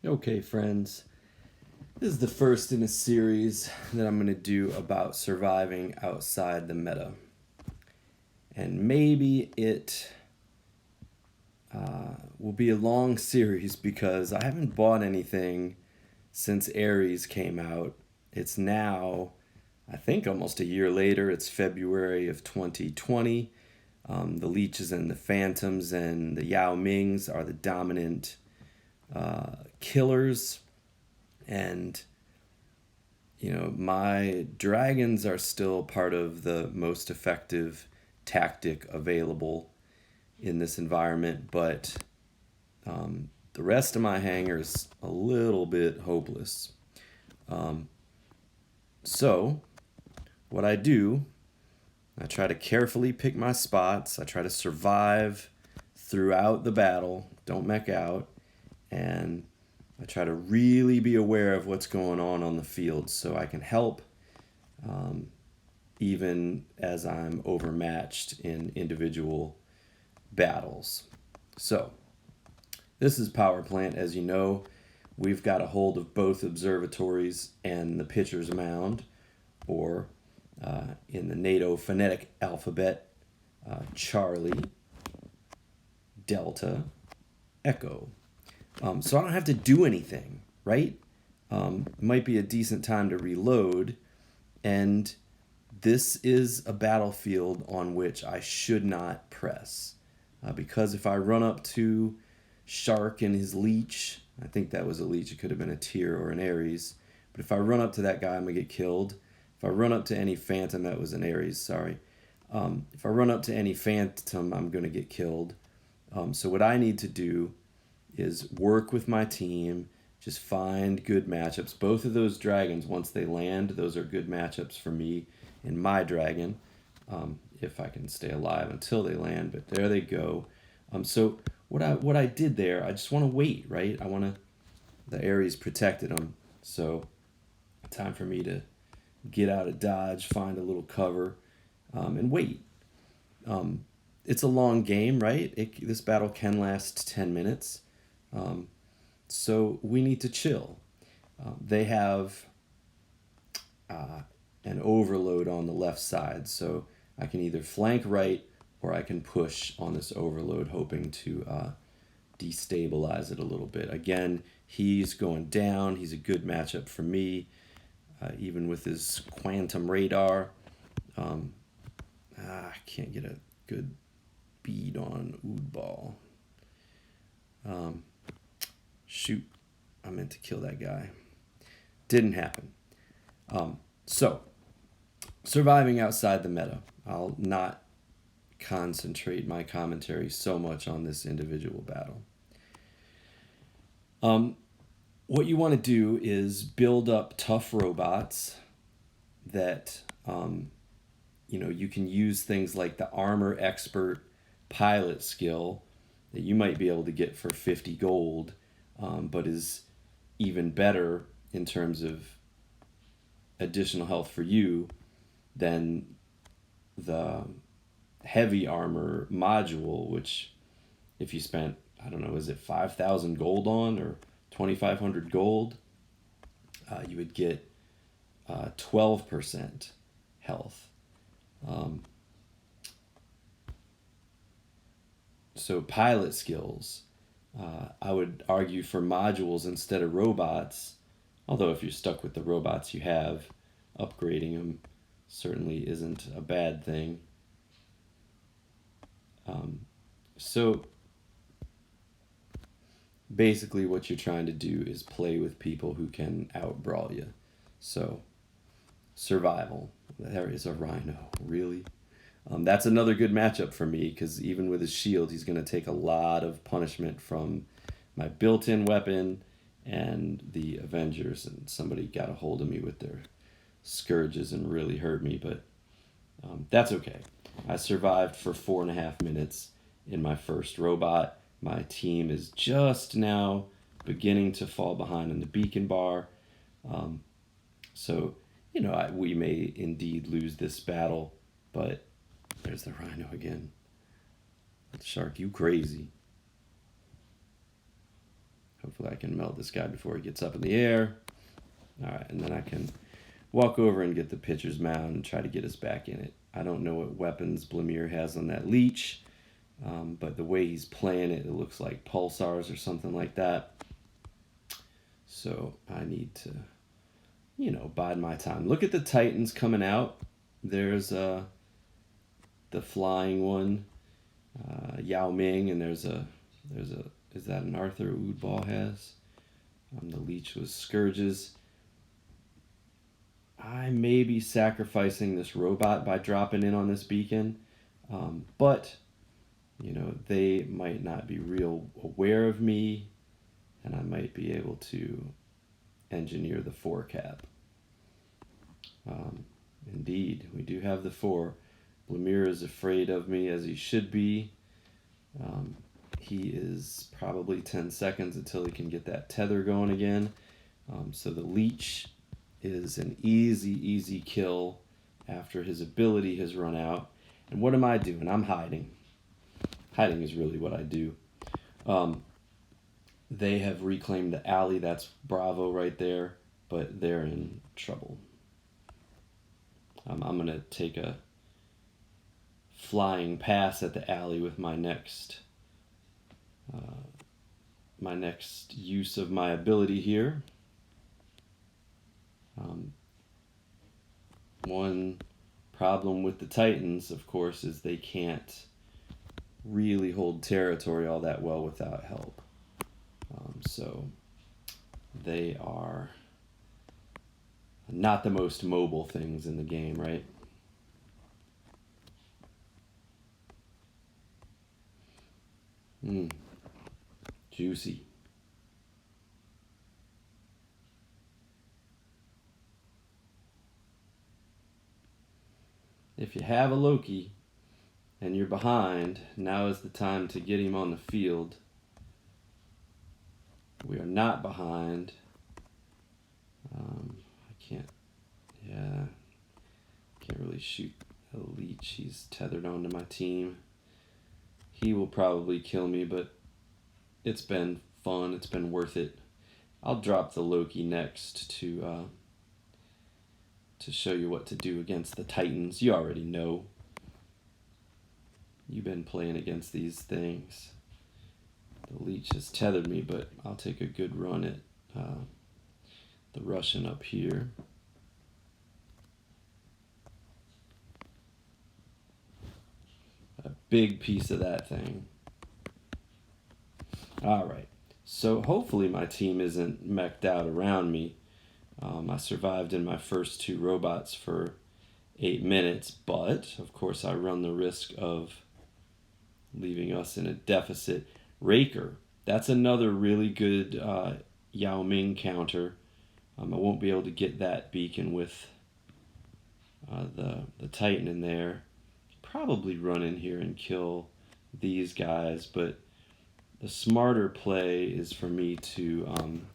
Okay, friends, this is the first in a series that I'm going to do about surviving outside the meta. And maybe it will be a long series because I haven't bought anything since Ares came out. It's now, I think, almost a year later. It's February of 2020. The Leeches and the Phantoms and the Ao Mings are the dominant killers. And, my dragons are still part of the most effective tactic available in this environment, but the rest of my hangar's a little bit hopeless. So, what I do, I try to carefully pick my spots. I try to survive throughout the battle, don't mech out, and I try to really be aware of what's going on the field so I can help even as I'm overmatched in individual battles. So, this is Power Plant. As you know, we've got a hold of both observatories and the pitcher's mound, or in the NATO phonetic alphabet, Charlie, Delta, Echo. So I don't have to do anything, right? It might be a decent time to reload, and this is a battlefield on which I should not press. Because if I run up to Shark and his Leech, I think that was a Leech, it could have been a Tyr or an Ares, but if I run up to that guy, I'm going to get killed. If I run up to any Phantom, that was an Ares, sorry. If I run up to any Phantom, I'm going to get killed. So what I need to do is work with my team, just find good matchups. Both of those dragons, once they land, those are good matchups for me and my dragon, if I can stay alive until they land, but there they go. So what I did there, I just want to wait, right? The Ares protected them, so time for me to get out of dodge, find a little cover, and wait. It's a long game, right? This battle can last 10 minutes. So we need to chill. They have an overload on the left side, so I can either flank right or I can push on this overload, hoping to destabilize it a little bit. Again, he's going down. He's a good matchup for me, even with his quantum radar. I can't get a good bead on Oodball. Shoot, I meant to kill that guy. Didn't happen. So, surviving outside the meta. I'll not concentrate my commentary so much on this individual battle. What you want to do is build up tough robots that, you can use things like the Armor Expert pilot skill that you might be able to get for 50 gold, but is even better in terms of additional health for you than the heavy armor module, which if you spent, I don't know, is it 5,000 gold on or 2,500 gold, you would get 12% health. So pilot skills, I would argue for modules instead of robots, although if you're stuck with the robots you have, upgrading them certainly isn't a bad thing. So basically what you're trying to do is play with people who can out-brawl you. So survival. There is a Rhino, really? That's another good matchup for me, because even with his shield, he's going to take a lot of punishment from my built-in weapon and the Avengers, and somebody got a hold of me with their scourges and really hurt me, but that's okay. I survived for 4.5 minutes in my first robot. My team is just now beginning to fall behind in the beacon bar. So, we may indeed lose this battle, but there's the Rhino again. Shark, you crazy. Hopefully Hopefully I can melt this guy before he gets up in the air. All right, and then I can walk over and get the pitcher's mound and try to get us back in it. I don't know what weapons Blemire has on that leech, but the way he's playing it, it looks like pulsars or something like that. So I need to, bide my time. Look at the Titans coming out. There's the flying one, Ao Ming, and there's a is that an Arthur Udball has? The leech was Scourges. I may be sacrificing this robot by dropping in on this beacon, but they might not be real aware of me, and I might be able to engineer the 4 cap. Indeed, we do have the 4. Blemire is afraid of me, as he should be. He is probably 10 seconds until he can get that tether going again. So the leech is an easy kill after his ability has run out. And what am I doing? I'm hiding. Hiding is really what I do. They have reclaimed the alley. That's Bravo right there, but they're in trouble. I'm going to take a flying pass at the alley with my next use of my ability here. One problem with the Titans, of course, is they can't really hold territory all that well without help. So they are not the most mobile things in the game, right? Juicy. If you have a Loki and you're behind, now is the time to get him on the field. We are not behind. Can't really shoot a leech. He's tethered onto my team. He will probably kill me, but it's been fun. It's been worth it. I'll drop the Loki next to show you what to do against the Titans. You already know. You've been playing against these things. The leech has tethered me, but I'll take a good run at the Russian up here. A big piece of that thing. All right. So hopefully my team isn't mech'd out around me. I survived in my first 2 robots for 8 minutes, but of course I run the risk of leaving us in a deficit. Raker, that's another really good Ao Ming counter. I won't be able to get that beacon with the Titan in there. Probably run in here and kill these guys, but the smarter play is for me to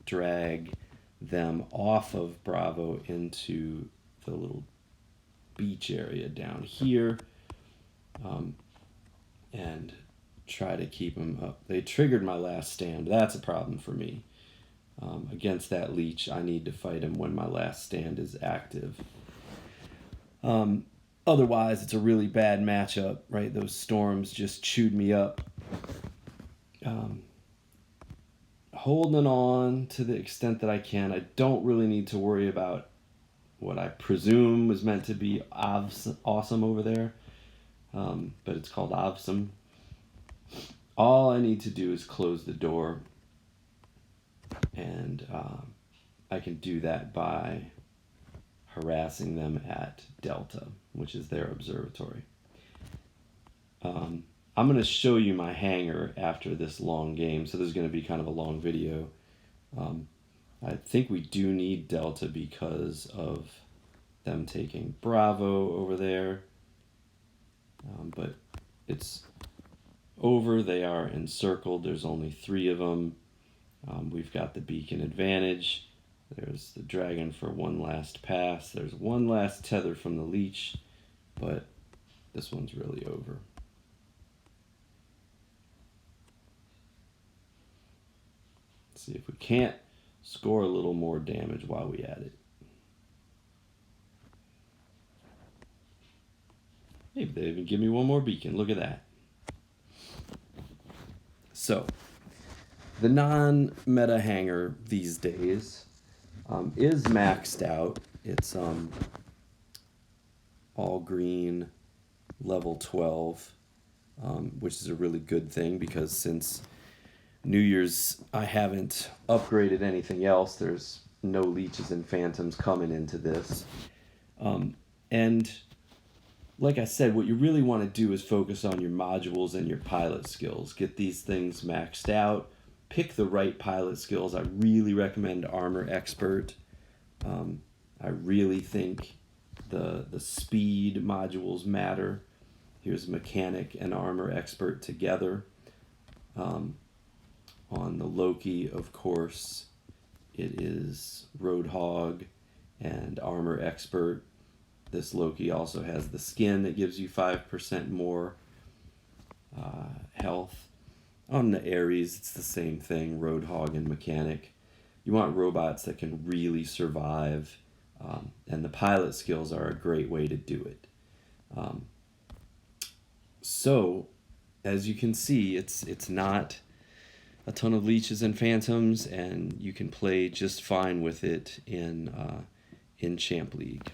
drag them off of Bravo into the little beach area down here, and try to keep them up. They triggered my last stand. That's a problem for me. Against that leech, I need to fight him when my last stand is active. Otherwise, it's a really bad matchup, right? Those storms just chewed me up. Holding on to the extent that I can. I don't really need to worry about what I presume was meant to be awesome over there, but it's called awesome. All I need to do is close the door, and I can do that by harassing them at Delta, which is their observatory. I'm going to show you my hangar after this long game, so this is going to be kind of a long video. I think we do need Delta because of them taking Bravo over there, but it's over. They are encircled. There's only 3 of them. We've got the beacon advantage. There's the dragon for one last pass. There's one last tether from the leech, but this one's really over. see if we can't score a little more damage while we at it. Maybe they even give me one more beacon. Look at that. So, the non-meta hangar these days is maxed out. It's all green, level 12, which is a really good thing because since New Year's I haven't upgraded anything else. There's no leeches and phantoms coming into this. And like I said, what you really want to do is focus on your modules and your pilot skills. Get these things maxed out. Pick the right pilot skills. I really recommend Armor Expert. I really think the speed modules matter. Here's Mechanic and Armor Expert together. On the Loki, of course, it is Roadhog and Armor Expert. This Loki also has the skin that gives you 5% more health. On the Ares, it's the same thing, Roadhog and Mechanic. You want robots that can really survive, and the pilot skills are a great way to do it. So, as you can see, it's not a ton of leeches and phantoms, and you can play just fine with it in Champ League.